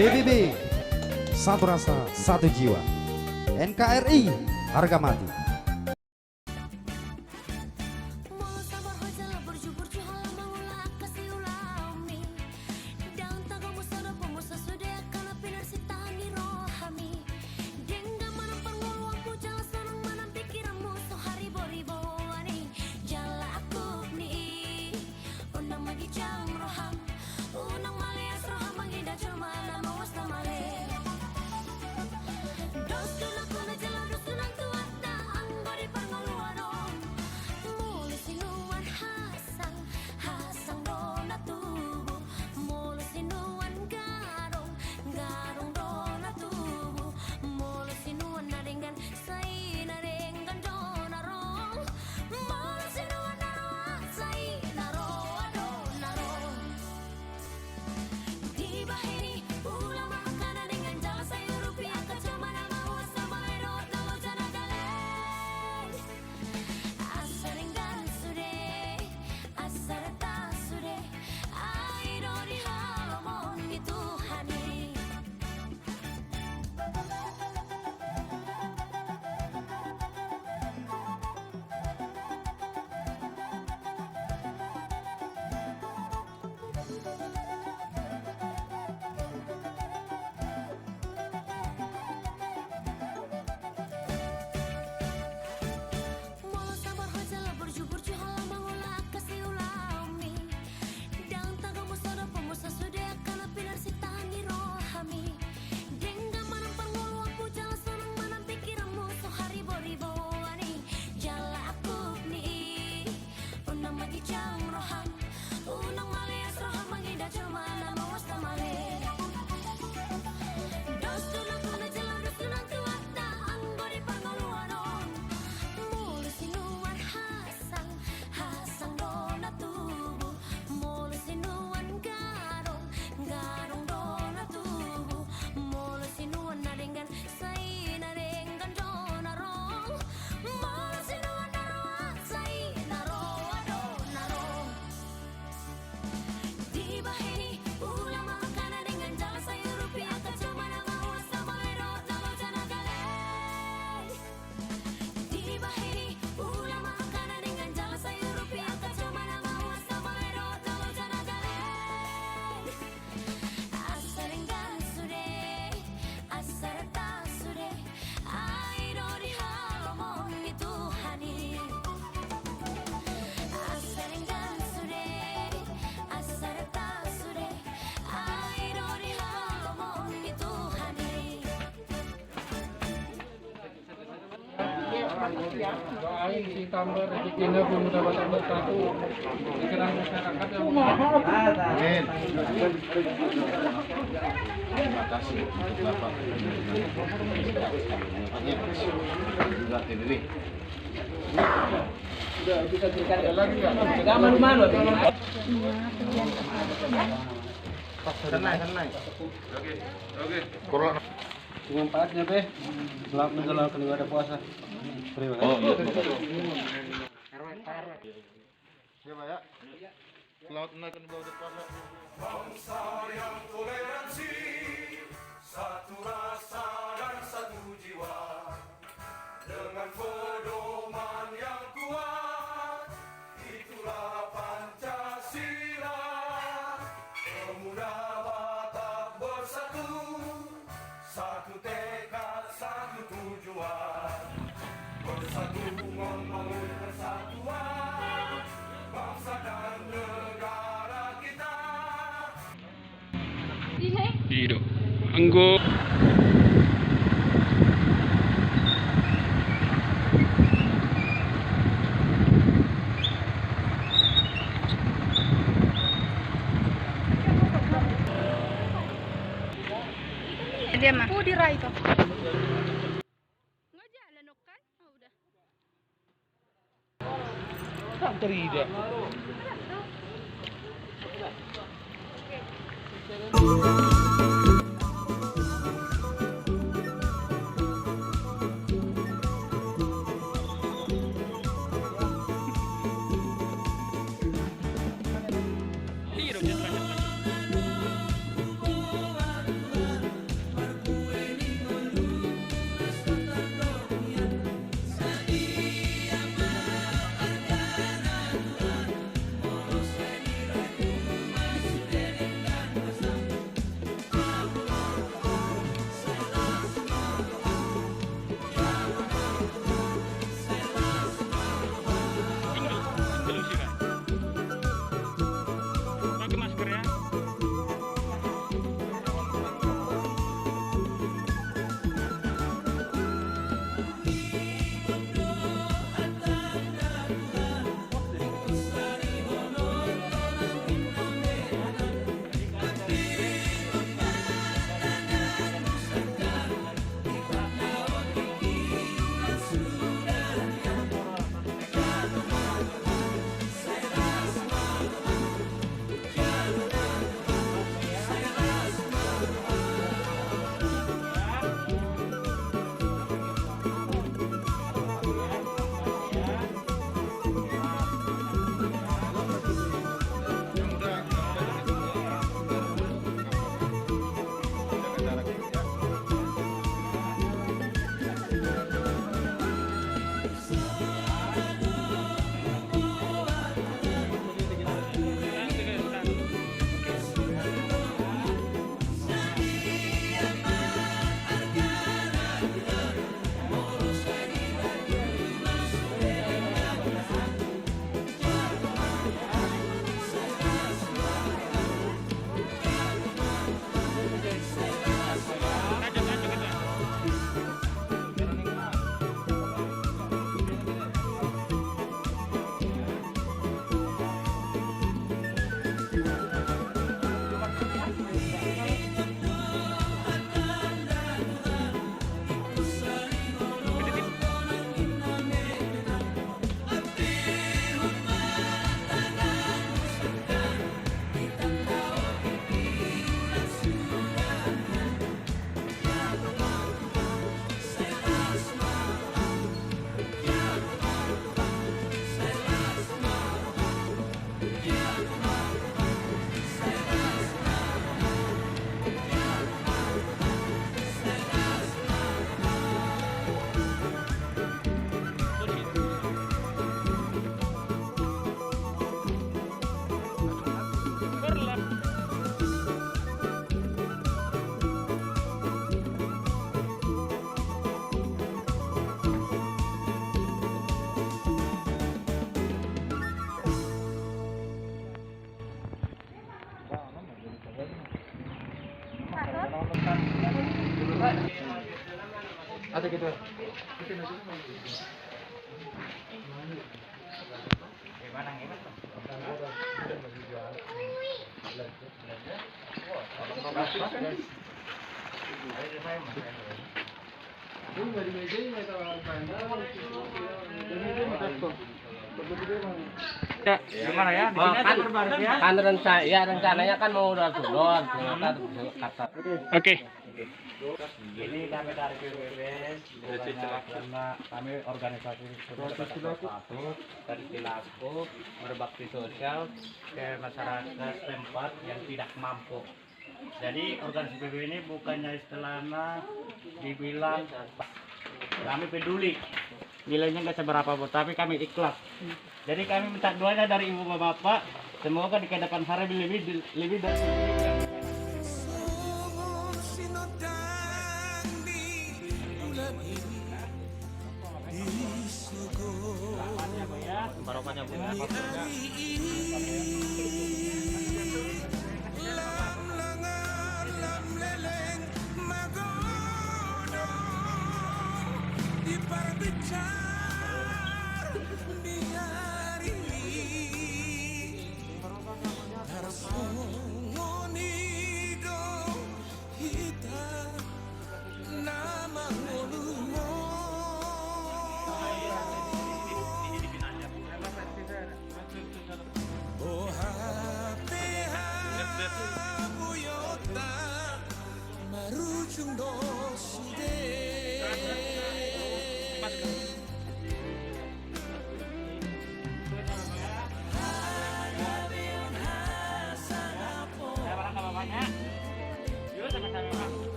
PBB, satu rasa, satu jiwa. NKRI, harga mati. Doain si tambah rezekinya pun mudah dapat bersatu pikiran masyarakat yang Amin. Terima kasih untuk Bapak Bapak TBB. sudah bisa dikatakan lagi ya. Tidak malu-malu. Senang. Oke. Corona. Manfaatnya Be. Selamat menjalankan ibadah puasa. Terima kasih. Oh iya. Ya Pak ya. Selamat menunaikan ibadah puasa. Bangsa yang toleransi, satu rasa dan satu jiwa, dengan pedoman yang kuat, itulah Pancasila. Pemuda Batak bersatu, satu tekad, satu tujuan, bersatu membangun persatuan bangsa dan negara kita. Hidup. Anggo. dia mah. Oh, dira itu. Nggak jalan kan? Oh, udah. Tak terida. Pakai masker ya. Ada gitu. Ya, gimana ya? Di sini aja berbaris ya. Kan rencananya kan mau udah turun, ternyata kata. Oke. Ini kami dari PBB, karena kami organisasi dari Cilaku berbakti sosial ke masyarakat setempat yang tidak mampu. Jadi organisasi PBB ini bukannya istilahnya dibilang kami peduli, nilainya nggak seberapa, tapi kami ikhlas. Jadi kami minta doanya dari ibu bapak, semoga di kedepan hari lebih dari barokahnya Bu.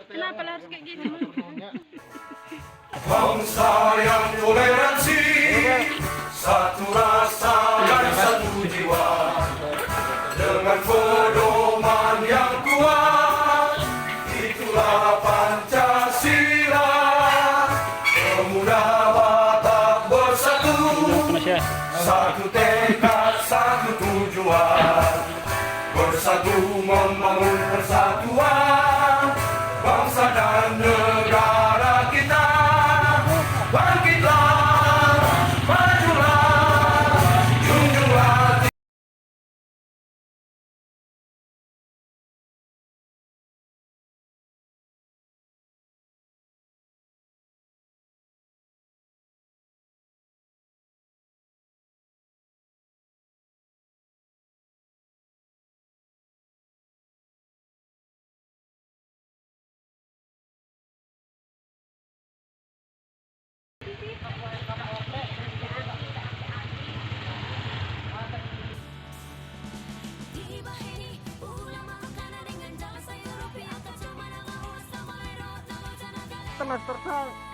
Kenapa harus kayak gini? Bangsa yang toleransi, satu rasa dan satu jiwa, dengan pedoman yang kuat, itulah Pancasila. Pemuda Batak bersatu, satu tekad, satu tujuan, bersatu membangun persatuan bangsa dan negara kita. Bangkitlah, majulah, junjunglah Master Sang.